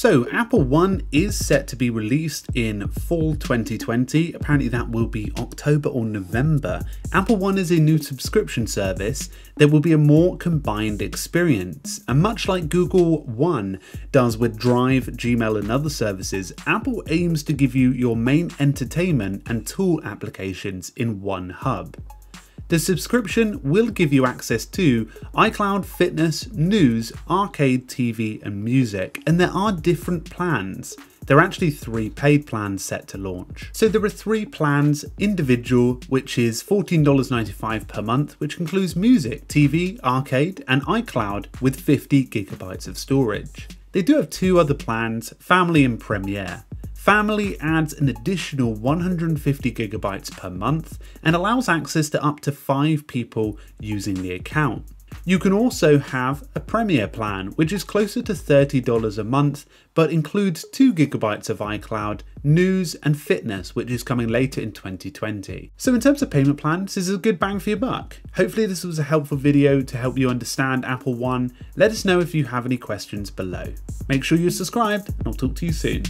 So AppleOne is set to be released in fall 2020. Apparently that will be October or November. AppleOne is a new subscription service that will be a more combined experience. And much like Google One does with Drive, Gmail and other services, Apple aims to give you your main entertainment and tool applications in one hub. The subscription will give you access to iCloud, Fitness, News, Arcade, TV and Music, and there are different plans. There are actually 3 paid plans set to launch. So there are 3 plans: individual, which is $14.95 per month, which includes music, TV, arcade and iCloud with 50 gigabytes of storage. They do have 2 other plans, family and Premier. Family adds an additional 150 gigabytes per month and allows access to up to 5 people using the account. You can also have a Premier plan, which is closer to $30 a month, but includes 2 gigabytes of iCloud, News and Fitness, which is coming later in 2020. So in terms of payment plans, this is a good bang for your buck. Hopefully this was a helpful video to help you understand AppleOne. Let us know if you have any questions below. Make sure you're subscribed and I'll talk to you soon.